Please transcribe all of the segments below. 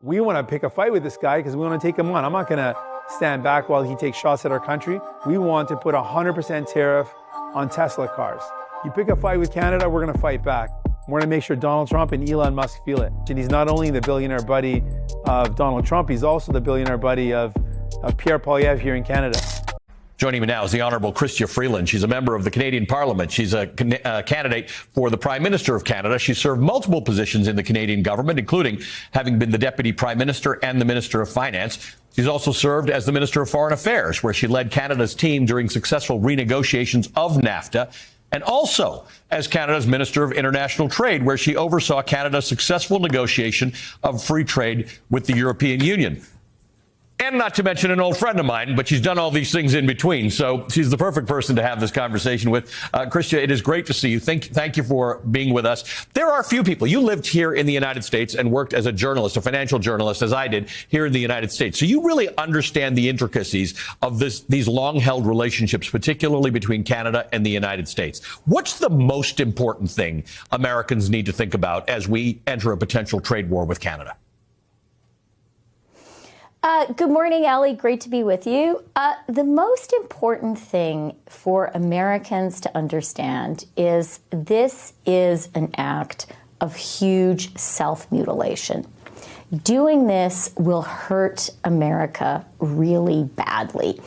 We want to pick a fight with this guy because we want to take him on. I'm not going to stand back while he takes shots at our country. We want to put a 100% tariff on Tesla cars. You pick a fight with Canada, we're going to fight back. We're going to make sure Donald Trump and Elon Musk feel it. And he's not only the billionaire buddy of Donald Trump, he's also the billionaire buddy of Pierre Poilievre here in Canada. Joining me now is the Honourable Chrystia Freeland. She's a member of the Canadian Parliament. She's a candidate for the Prime Minister of Canada. She served multiple positions in the Canadian government, including having been the Deputy Prime Minister and the Minister of Finance. She's also served as the Minister of Foreign Affairs, where she led Canada's team during successful renegotiations of NAFTA, and also as Canada's Minister of International Trade, where she oversaw Canada's successful negotiation of free trade with the European Union. And not to mention an old friend of mine, but she's done all these things in between. So she's the perfect person to have this conversation with. Chrystia, it is great to see you. Thank you for being with us. There are a few people. You lived here in the United States and worked as a journalist, a financial journalist, as I did here in the United States. So you really understand the intricacies of these long-held relationships, particularly between Canada and the United States. What's the most important thing Americans need to think about as we enter a potential trade war with Canada? Good morning, Ali. Great to be with you. The most important thing for Americans to understand is this is an act of huge self-mutilation. Doing this will hurt America really badly.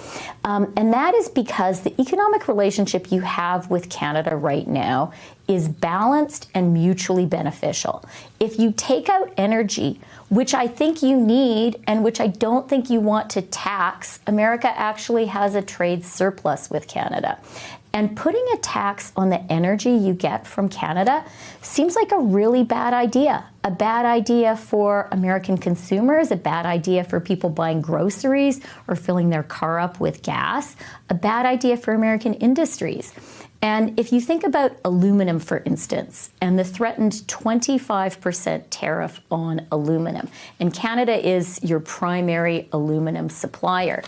And that is because the economic relationship you have with Canada right now is balanced and mutually beneficial. If you take out energy, which I think you need and which I don't think you want to tax, America actually has a trade surplus with Canada. And putting a tax on the energy you get from Canada seems like a really bad idea. A bad idea for American consumers, a bad idea for people buying groceries or filling their car up with gas, a bad idea for American industries. And if you think about aluminum, for instance, and the threatened 25% tariff on aluminum, and Canada is your primary aluminum supplier.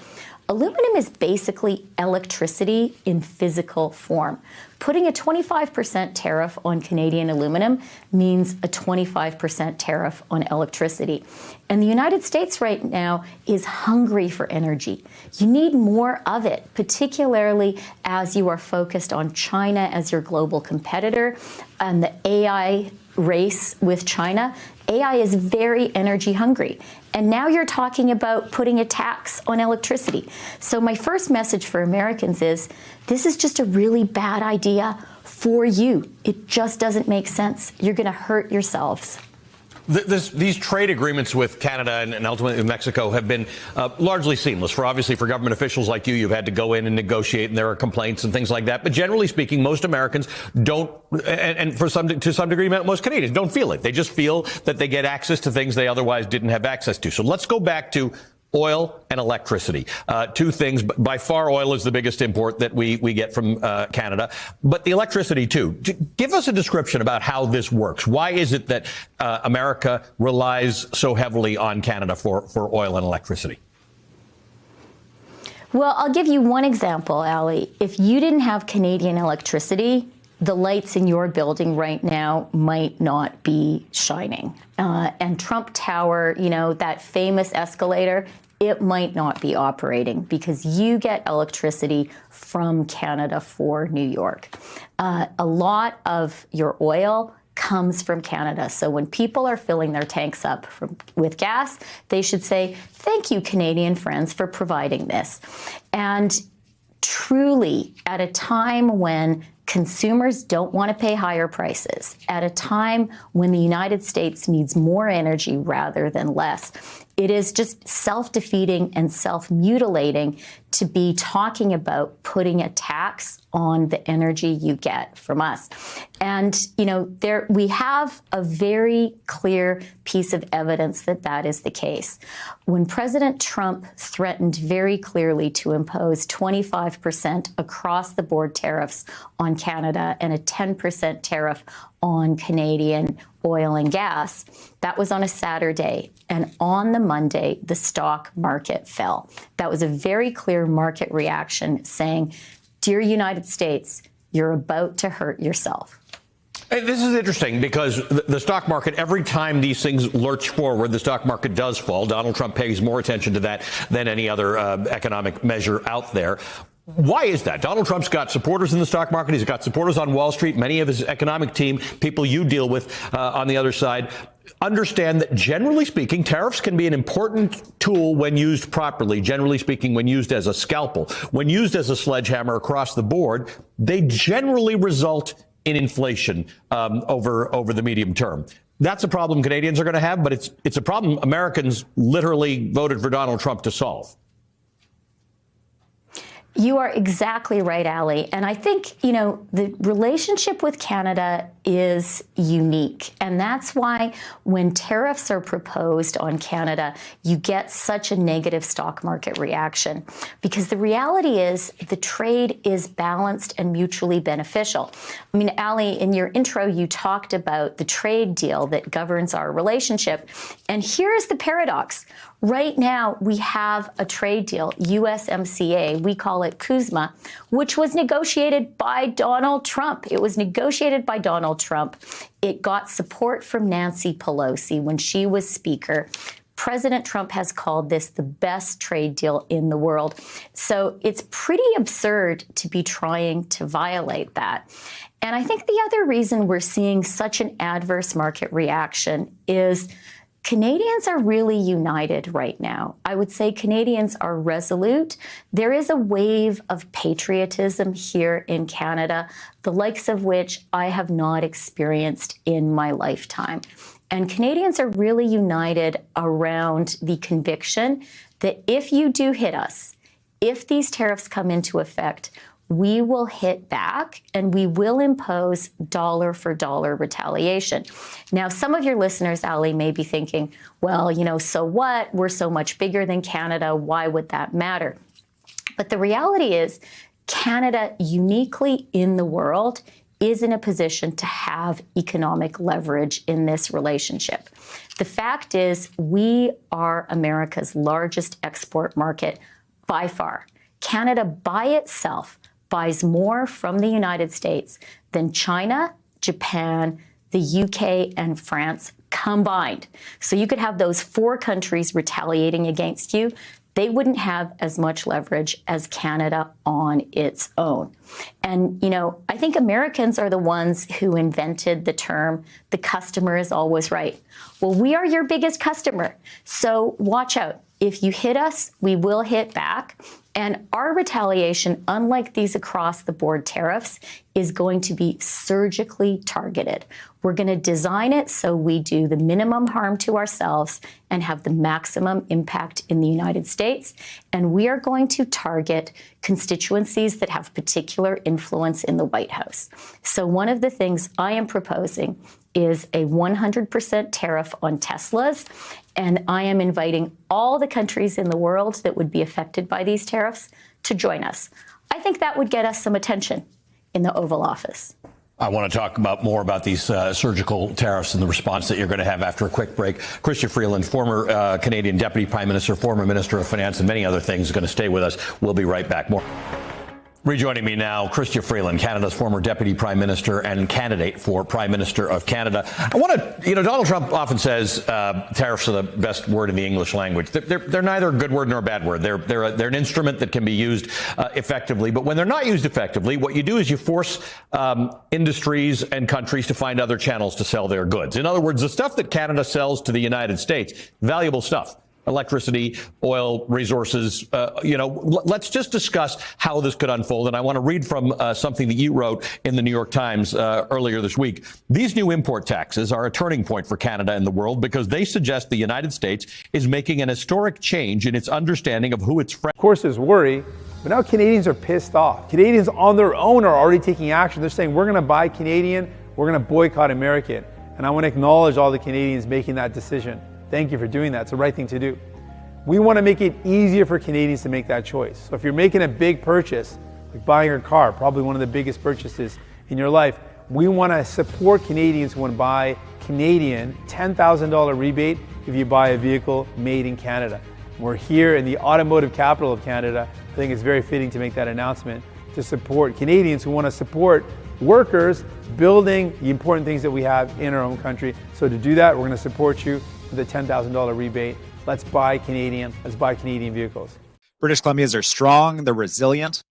Aluminum is basically electricity in physical form. Putting a 25% tariff on Canadian aluminum means a 25% tariff on electricity. And the United States right now is hungry for energy. You need more of it, particularly as you are focused on China as your global competitor and the AI race with China. AI is very energy hungry. And now you're talking about putting a tax on electricity. So my first message for Americans is this is just a really bad idea for you. It just doesn't make sense. You're going to hurt yourselves. These trade agreements with Canada and ultimately with Mexico have been largely seamless. Obviously, for government officials like you, you've had to go in and negotiate, and there are complaints and things like that. But generally speaking, most Americans don't, and to some degree, most Canadians don't feel it. They just feel that they get access to things they otherwise didn't have access to. So let's go back to oil and electricity. Two things. By far, oil is the biggest import that we get from Canada, but the electricity, too. Give us a description about how this works. Why is it that America relies so heavily on Canada for oil and electricity? Well, I'll give you one example, Ali. If you didn't have Canadian electricity, the lights in your building right now might not be shining. And Trump Tower, you know, that famous escalator, it might not be operating because you get electricity from Canada for New York. A lot of your oil comes from Canada. So when people are filling their tanks up with gas, they should say, thank you, Canadian friends, for providing this. And truly, at a time when consumers don't want to pay higher prices, at a time when the United States needs more energy rather than less, it is just self-defeating and self-mutilating to be talking about putting a tax on the energy you get from us. And, you know, we have a very clear piece of evidence that that is the case. When President Trump threatened very clearly to impose 25% across-the-board tariffs on Canada and a 10% tariff on Canadian oil and gas, that was on a Saturday. And on the Monday, the stock market fell. That was a very clear market reaction saying, dear United States, you're about to hurt yourself. Hey, this is interesting because the stock market, every time these things lurch forward, the stock market does fall. Donald Trump pays more attention to that than any other economic measure out there. Why is that? Donald Trump's got supporters in the stock market. He's got supporters on Wall Street. Many of his economic team, people you deal with on the other side, understand that, generally speaking, tariffs can be an important tool when used properly. Generally speaking, when used as a scalpel, when used as a sledgehammer across the board, they generally result in inflation over the medium term. That's a problem Canadians are going to have, but it's a problem Americans literally voted for Donald Trump to solve. You are exactly right, Ali. And I think, the relationship with Canada is unique. And that's why when tariffs are proposed on Canada, you get such a negative stock market reaction. Because the reality is the trade is balanced and mutually beneficial. I mean, Ali, in your intro, you talked about the trade deal that governs our relationship. And here's the paradox. Right now, we have a trade deal, USMCA, we call it CUSMA, which was negotiated by Donald Trump. It was negotiated by Donald Trump. It got support from Nancy Pelosi when she was Speaker. President Trump has called this the best trade deal in the world. So it's pretty absurd to be trying to violate that. And I think the other reason we're seeing such an adverse market reaction is Canadians are really united right now. I would say Canadians are resolute. There is a wave of patriotism here in Canada, the likes of which I have not experienced in my lifetime. And Canadians are really united around the conviction that if you do hit us, if these tariffs come into effect, we will hit back and we will impose dollar for dollar retaliation. Now, some of your listeners, Ali, may be thinking, well, so what? We're so much bigger than Canada. Why would that matter? But the reality is Canada, uniquely in the world, is in a position to have economic leverage in this relationship. The fact is we are America's largest export market by far. Canada by itself buys more from the United States than China, Japan, the UK, and France combined. So you could have those four countries retaliating against you. They wouldn't have as much leverage as Canada on its own. And, I think Americans are the ones who invented the term, the customer is always right. Well, we are your biggest customer. So watch out. If you hit us, we will hit back. And our retaliation, unlike these across-the-board tariffs, is going to be surgically targeted. We're going to design it so we do the minimum harm to ourselves and have the maximum impact in the United States. And we are going to target constituencies that have particular influence in the White House. So one of the things I am proposing is a 100% tariff on Teslas. And I am inviting all the countries in the world that would be affected by these tariffs to join us. I think that would get us some attention in the Oval Office. I want to talk more about these surgical tariffs and the response that you're going to have after a quick break. Chrystia Freeland, former Canadian Deputy Prime Minister, former Minister of Finance, and many other things, is going to stay with us. We'll be right back. More. Rejoining me now, Chrystia Freeland, Canada's former Deputy Prime Minister and candidate for Prime Minister of Canada. I want to, Donald Trump often says tariffs are the best word in the English language. They're neither a good word nor a bad word. They're an instrument that can be used effectively. But when they're not used effectively, what you do is you force industries and countries to find other channels to sell their goods. In other words, the stuff that Canada sells to the United States, valuable stuff. Electricity, oil, resources, let's just discuss how this could unfold. And I want to read from something that you wrote in the New York Times earlier this week. These new import taxes are a turning point for Canada and the world because they suggest the United States is making an historic change in its understanding of who its friends. Of course, there's worry, but now Canadians are pissed off. Canadians on their own are already taking action. They're saying, we're going to buy Canadian, we're going to boycott American. And I want to acknowledge all the Canadians making that decision. Thank you for doing that. It's the right thing to do. We want to make it easier for Canadians to make that choice. So if you're making a big purchase, like buying a car, probably one of the biggest purchases in your life, we want to support Canadians who want to buy Canadian, $10,000 rebate if you buy a vehicle made in Canada. We're here in the automotive capital of Canada. I think it's very fitting to make that announcement to support Canadians who want to support workers building the important things that we have in our own country. So to do that, we're going to support you with a $10,000 rebate. Let's buy Canadian. Let's buy Canadian vehicles. British Columbians are strong. They're resilient.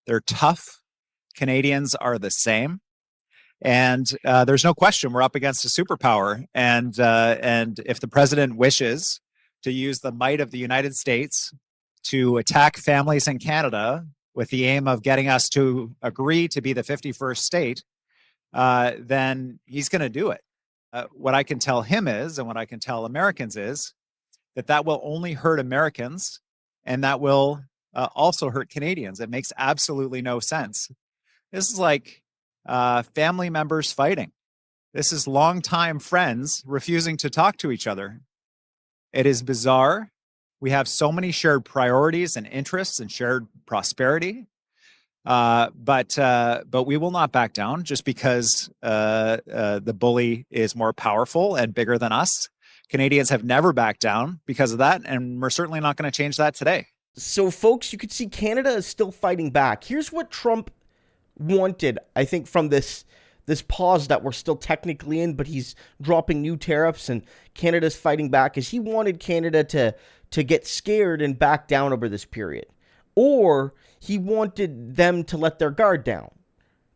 They're tough. Canadians are the same. And there's no question we're up against a superpower. And if the president wishes to use the might of the United States to attack families in Canada with the aim of getting us to agree to be the 51st state, then he's going to do it. What I can tell him is, and what I can tell Americans is, that will only hurt Americans, and that will also hurt Canadians. It makes absolutely no sense. This is like family members fighting. This is longtime friends refusing to talk to each other. It is bizarre. We have so many shared priorities and interests and shared prosperity. But we will not back down just because the bully is more powerful and bigger than us. Canadians have never backed down because of that, and we're certainly not going to change that today. So, folks, you could see Canada is still fighting back. Here's what Trump wanted, I think, from this pause that we're still technically in, but he's dropping new tariffs and Canada's fighting back, is he wanted Canada to get scared and back down over this period. Or he wanted them to let their guard down,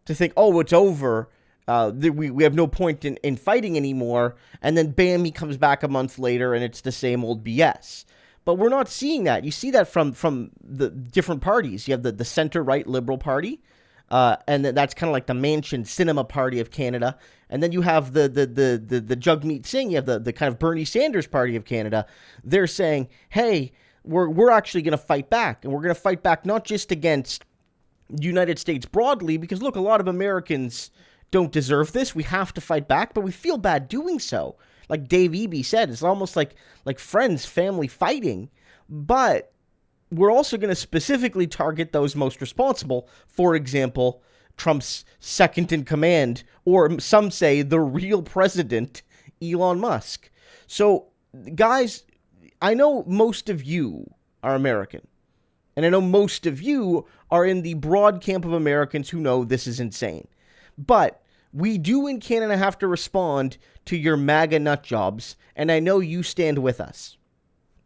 to think, oh, it's over, we have no point in fighting anymore, and then bam, he comes back a month later and it's the same old BS. But we're not seeing that. You see that from the different parties. You have the center-right Liberal Party, and that's kind of like the Mansion Cinema Party of Canada. And then you have the Jagmeet Singh, you have the kind of Bernie Sanders Party of Canada. They're saying, hey, we're actually going to fight back, and we're going to fight back not just against the United States broadly, because look, a lot of Americans don't deserve this. We have to fight back, but we feel bad doing so. Like Dave Eby said, it's almost like friends, family fighting. But we're also going to specifically target those most responsible. For example, Trump's second in command, or some say the real president, Elon Musk. So, guys, I know most of you are American. And I know most of you are in the broad camp of Americans who know this is insane. But we do in Canada have to respond to your MAGA nut jobs, and I know you stand with us.